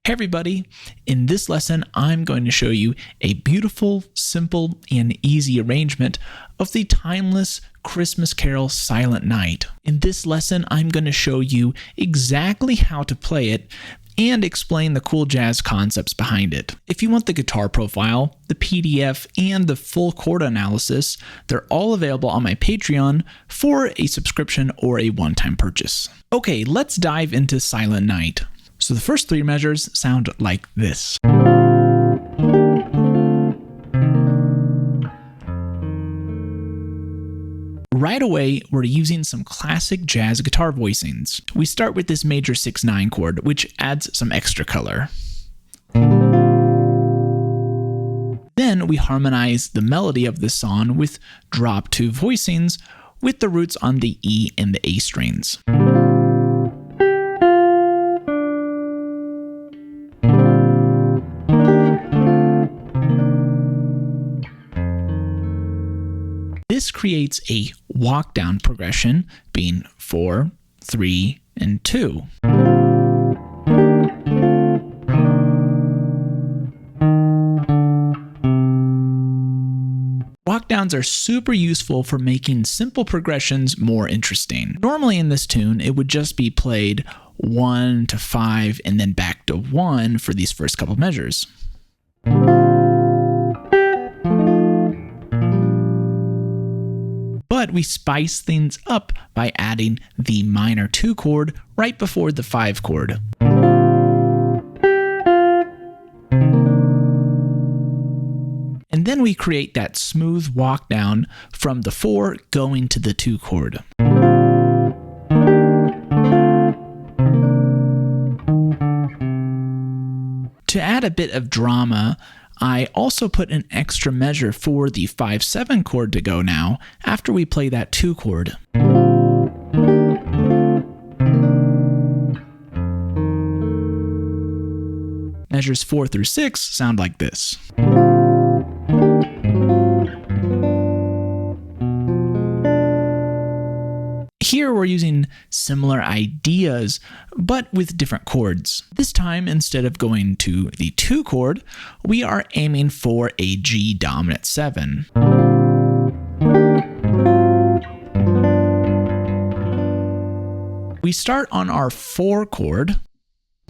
Hey everybody, in this lesson I'm going to show you a beautiful, simple, and easy arrangement of the timeless Christmas carol Silent Night. In this lesson I'm going to show you exactly how to play it and explain the cool jazz concepts behind it. If you want the guitar profile, the PDF, and the full chord analysis, they're all available on my Patreon for a subscription or a one-time purchase. Okay, let's dive into Silent Night. So the first three measures sound like this. Right away, we're using some classic jazz guitar voicings. We start with this major 6/9 chord, which adds some extra color. Then we harmonize the melody of this song with drop 2 voicings with the roots on the E and the A strings. This creates a walk down progression being 4, 3, and 2. Walk downs are super useful for making simple progressions more interesting. Normally in this tune, it would just be played 1 to 5 and then back to 1 for these first couple measures. But we spice things up by adding the minor 2 chord right before the 5 chord. And then we create that smooth walk down from the 4 going to the 2 chord. To add a bit of drama, I also put an extra measure for the 5/7 chord to go now after we play that 2 chord. Measures 4 through 6 sound like this. Here we're using similar ideas, but with different chords. This time, instead of going to the 2 chord, we are aiming for a G dominant 7. We start on our 4 chord,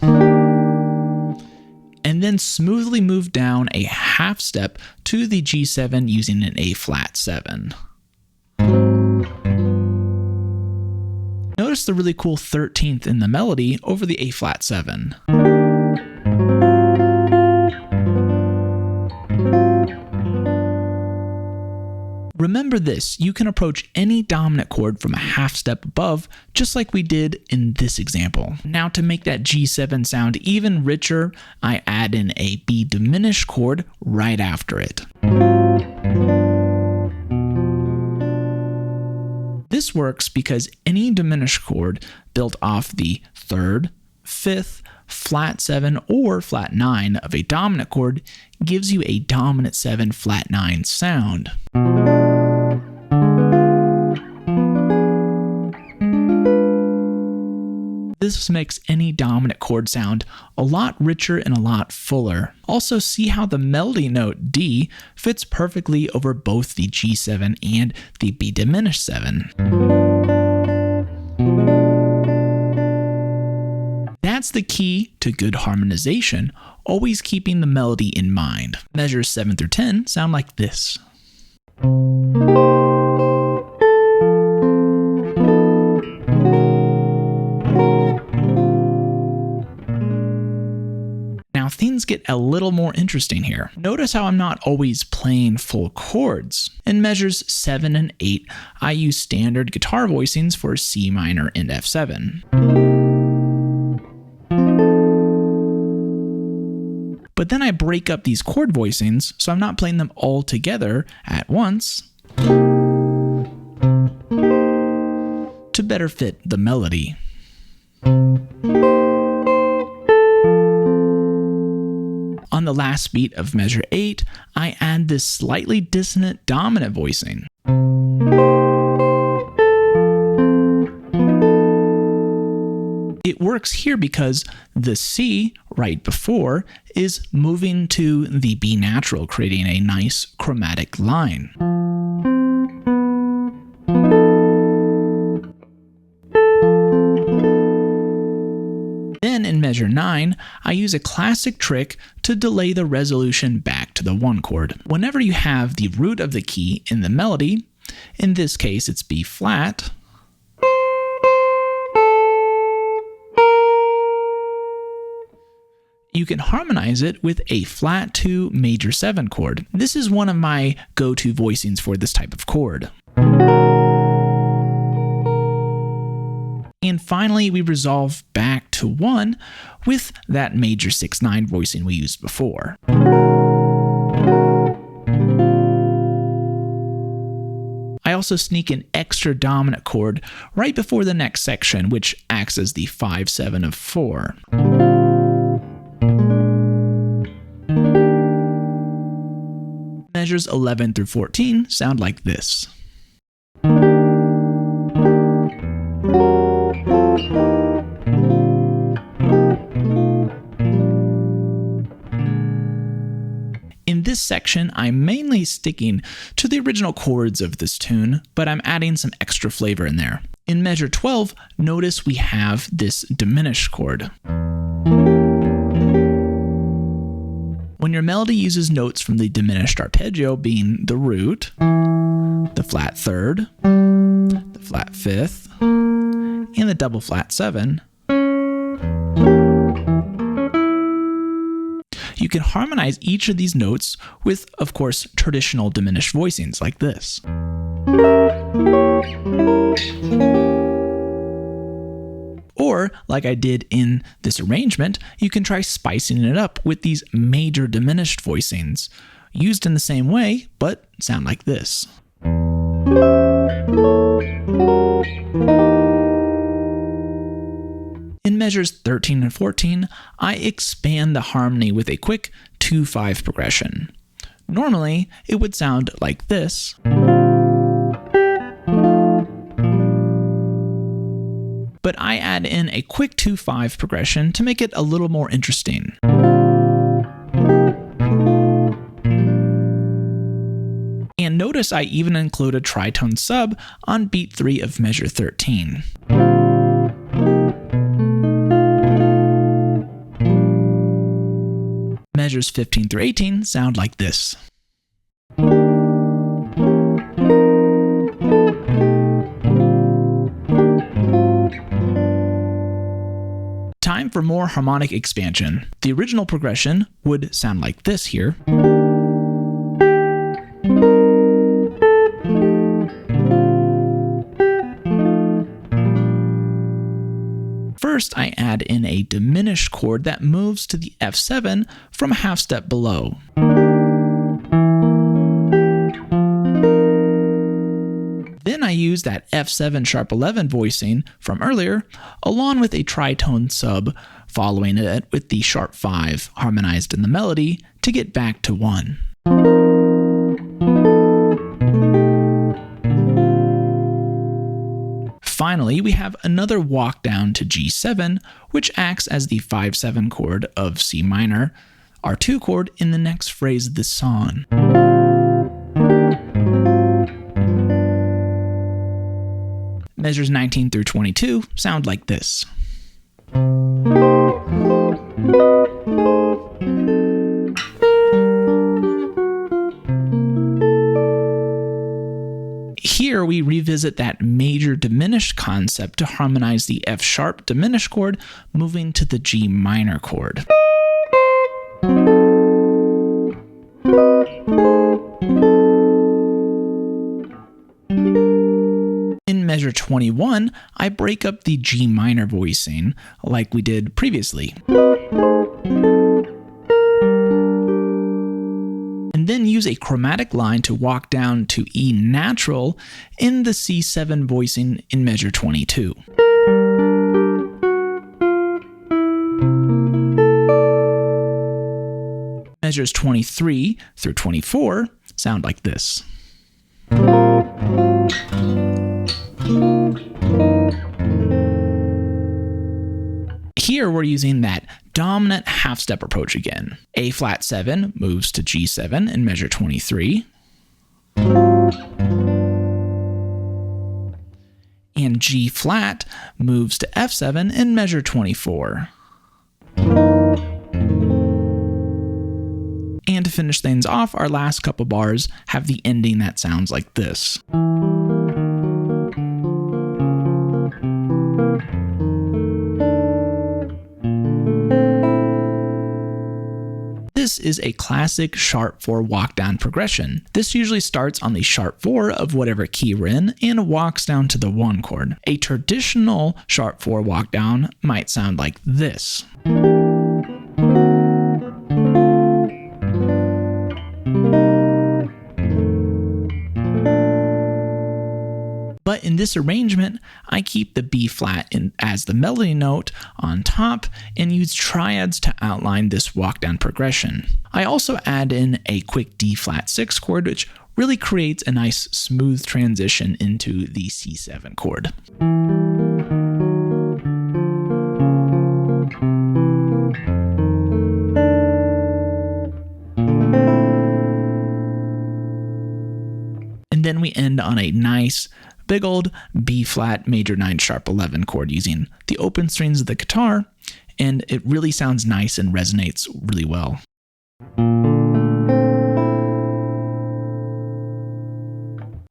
and then smoothly move down a half step to the G7 using an A flat 7. Notice the really cool 13th in the melody over the A flat 7. Remember this, you can approach any dominant chord from a half step above, just like we did in this example. Now to make that G7 sound even richer, I add in a B diminished chord right after it. This works because any diminished chord built off the 3rd, 5th, flat 7, or flat 9 of a dominant chord gives you a dominant 7 flat 9 sound. This makes any dominant chord sound a lot richer and a lot fuller. Also, see how the melody note D fits perfectly over both the G7 and the B diminished 7. That's the key to good harmonization, always keeping the melody in mind. Measures 7 through 10 sound like this. Now things get a little more interesting here. Notice how I'm not always playing full chords. In measures 7 and 8, I use standard guitar voicings for C minor and F7. But then I break up these chord voicings, so I'm not playing them all together at once to better fit the melody. On the last beat of measure 8, I add this slightly dissonant dominant voicing. It works here because the C right before is moving to the B natural, creating a nice chromatic line. Then in measure 9, I use a classic trick to delay the resolution back to the 1 chord. Whenever you have the root of the key in the melody, in this case it's B flat, you can harmonize it with a flat 2 major 7 chord. This is one of my go-to voicings for this type of chord. And finally, we resolve back to 1 with that major 6/9 voicing we used before. I also sneak an extra dominant chord right before the next section, which acts as the 5/7 of 4. Measures 11 through 14 sound like this. In this section, I'm mainly sticking to the original chords of this tune, but I'm adding some extra flavor in there. In measure 12, notice we have this diminished chord. When your melody uses notes from the diminished arpeggio being the root, the flat 3rd, the flat 5th, and the double flat 7, you can harmonize each of these notes with, of course, traditional diminished voicings like this. Or, like I did in this arrangement, you can try spicing it up with these major diminished voicings, used in the same way, but sound like this. In measures 13 and 14, I expand the harmony with a quick 2/5 progression. Normally, it would sound like this. But I add in a quick 2/5 progression to make it a little more interesting. And notice I even include a tritone sub on beat 3 of measure 13. Measures 15 through 18 sound like this. Time for more harmonic expansion. The original progression would sound like this here. First, I add in a diminished chord that moves to the F7 from a half step below. Then I use that F7 sharp 11 voicing from earlier, along with a tritone sub, following it with the sharp 5 harmonized in the melody to get back to 1. Finally, we have another walk down to G7, which acts as the 5/7 chord of C minor, our 2 chord in the next phrase of the song. Measures 19 through 22 sound like this. Here we revisit that major diminished concept to harmonize the F sharp diminished chord moving to the G minor chord. In measure 21, I break up the G minor voicing like we did previously. And then use a chromatic line to walk down to E natural in the C7 voicing in measure 22. Measures 23 through 24 sound like this. Here we're using that dominant half-step approach again. A flat 7 moves to G7 in measure 23. And G flat moves to F7 in measure 24. And to finish things off, our last couple bars have the ending that sounds like this. This is a classic sharp 4 walk down progression. This usually starts on the sharp 4 of whatever key we're in and walks down to the 1 chord. A traditional sharp 4 walk down might sound like this. But in this arrangement, I keep the B flat as the melody note on top and use triads to outline this walk down progression. I also add in a quick D flat 6 chord, which really creates a nice smooth transition into the C7 chord. And then we end on a nice big old B flat major 9 sharp 11 chord using the open strings of the guitar, and it really sounds nice and resonates really well.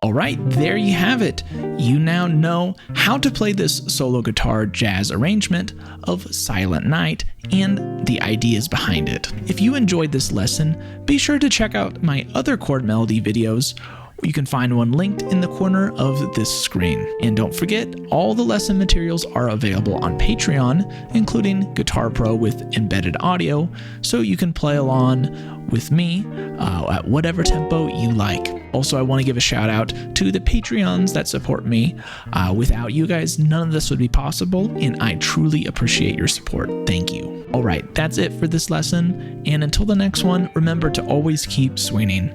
Alright, there you have it. You now know how to play this solo guitar jazz arrangement of Silent Night and the ideas behind it. If you enjoyed this lesson, be sure to check out my other chord melody videos. You can find one linked in the corner of this screen. And don't forget, all the lesson materials are available on Patreon, including Guitar Pro with embedded audio, so you can play along with me at whatever tempo you like. Also, I want to give a shout out to the Patreons that support me. Without you guys, none of this would be possible, and I truly appreciate your support. Thank you. All right, that's it for this lesson, and until the next one, remember to always keep swinging.